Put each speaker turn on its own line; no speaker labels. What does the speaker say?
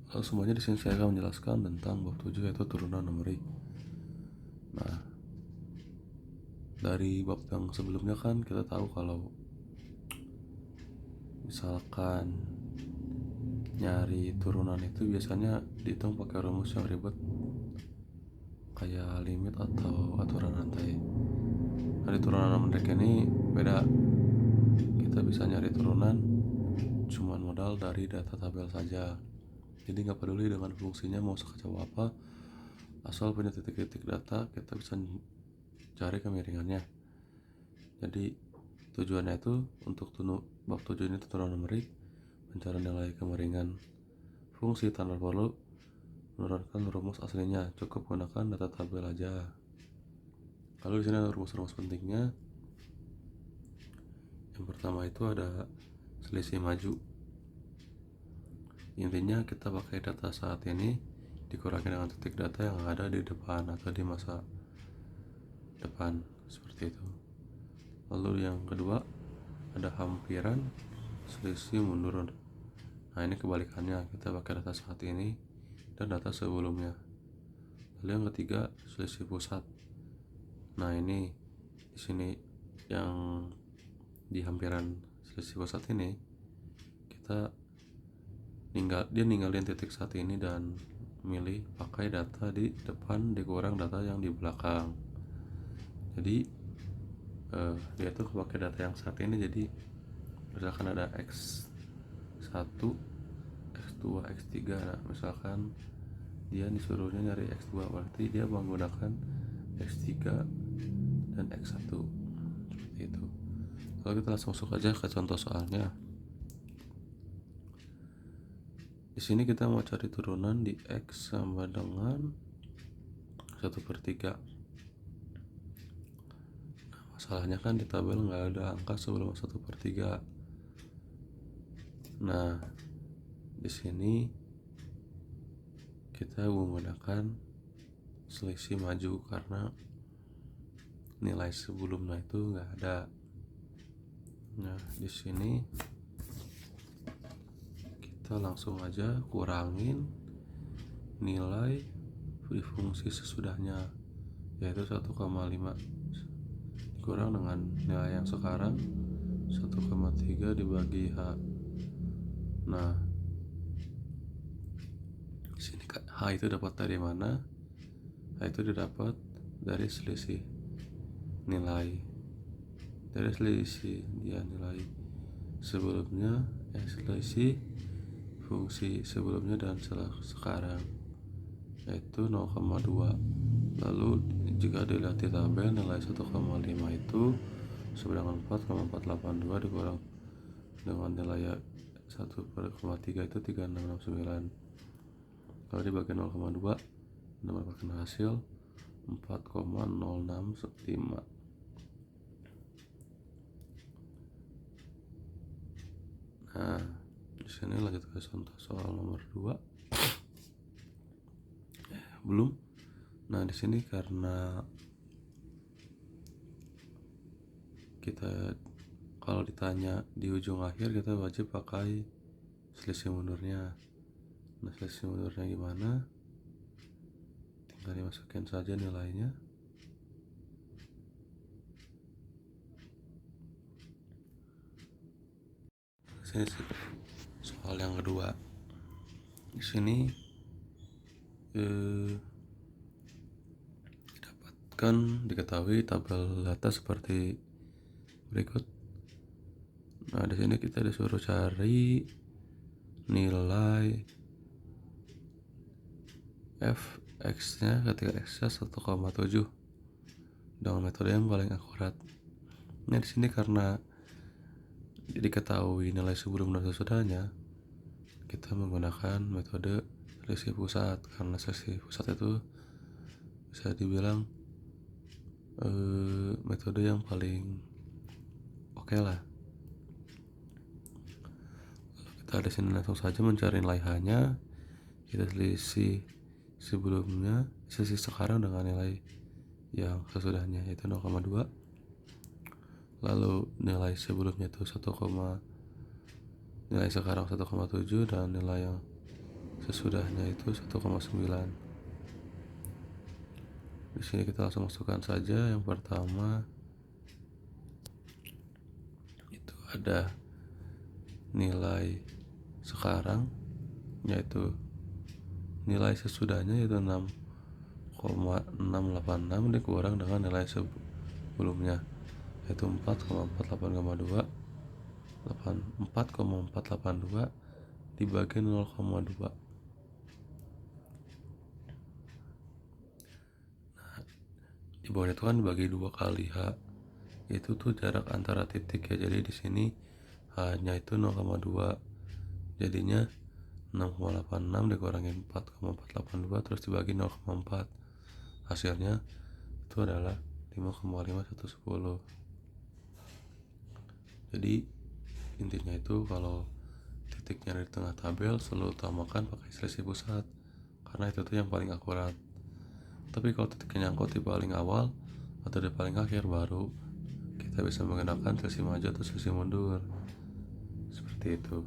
Halo semuanya, di sini saya akan menjelaskan tentang bab 7 yaitu turunan numerik. Nah, dari bab yang sebelumnya kan kita tahu kalau misalkan nyari turunan itu biasanya dihitung pakai rumus yang ribet kayak limit atau aturan rantai. Nah, di turunan numerik ini beda. Kita bisa nyari turunan cuman modal dari data tabel saja. Jadi nggak peduli dengan fungsinya mau sekacau apa, asal punya titik-titik data kita bisa cari kemiringannya. Jadi tujuannya itu untuk bab 7 ini turunan numerik, mencari nilai kemiringan fungsi tanpa perlu menurunkan rumus aslinya, cukup gunakan data tabel aja. Lalu di sini ada rumus-rumus pentingnya. Yang pertama itu ada selisih maju. Intinya kita pakai data saat ini dikurangi dengan titik data yang ada di depan atau di masa depan, seperti itu. Lalu yang kedua ada hampiran selisih mundur. Nah, ini kebalikannya, kita pakai data saat ini dan data sebelumnya. Lalu yang ketiga selisih pusat. Nah, ini di sini yang di hampiran selisih pusat ini kita ninggalin titik saat ini dan milih pakai data di depan dikurang data yang di belakang. Jadi dia tuh pakai data yang saat ini. Jadi misalkan ada X1, X2, X3. Nah, misalkan dia disuruhnya nyari X2, berarti dia menggunakan X3 dan X1, seperti itu. Kalau kita langsung masuk aja ke contoh soalnya. Di sini kita mau cari turunan di X sama dengan 1/3. Masalahnya kan di tabel nggak ada angka sebelum 1/3. Nah, di sini kita menggunakan selisih maju karena nilai sebelumnya itu nggak ada. Nah, di sini kita langsung aja kurangin nilai di fungsi sesudahnya, yaitu 1,5 dikurang dengan nilai yang sekarang 1,3 dibagi H. Nah, di sini H itu dapat dari mana? H itu didapat dari selisih nilai, dari selisih nilai sebelumnya, selisih fungsi sebelumnya dan sekarang, yaitu 0,2. Lalu jika dilihat di tabel, nilai 1,5 itu sebanyak 4,482 dikurang dengan nilai 1/3 itu 3669. Kalau dibagi 0,2 mendapatkan hasil 4,065. Nah, di sini lanjut ke contoh soal nomor 2. Belum. Nah, di sini karena kita kalau ditanya di ujung akhir kita wajib pakai selisih mundurnya. Nah, selisih mundurnya gimana? Tinggal dimasukin saja nilainya. Sini soal yang kedua. Di sini diketahui tabel data seperti berikut. Nah, di sini kita disuruh cari nilai fx-nya ketika x-nya 1,7 dengan metode yang paling akurat. Nah, di sini karena diketahui nilai sebelum dan sesudahnya, kita menggunakan metode selisih pusat, karena selisih pusat itu bisa dibilang metode yang paling oke lah. Kita di sini langsung saja mencari nilai H-nya. Kita selisih sebelumnya, selisih sekarang dengan nilai yang sesudahnya, yaitu 0,2. Lalu nilai sebelumnya itu nilai sekarang 1,7 dan nilai yang sesudahnya itu 1,9. Di sini kita langsung masukkan saja. Yang pertama itu ada nilai sekarang, yaitu nilai sesudahnya yaitu 6,686 dikurang dengan nilai sebelumnya yaitu 4,482 dibagi 0,2. Di bawah itu kan dibagi 2 kali H, itu tuh jarak antara titik ya. Jadi di sini H-nya itu 0,2, jadinya 6,86 dikurangi 4,482 terus dibagi 0,4, hasilnya itu adalah 5,5110. Jadi intinya itu kalau titiknya di tengah tabel selalu utamakan pakai selisih pusat, karena itu tuh yang paling akurat. Tapi kalau titiknya nyangkut di paling awal atau di paling akhir, baru kita bisa menggunakan selisih maju atau selisih mundur, seperti itu.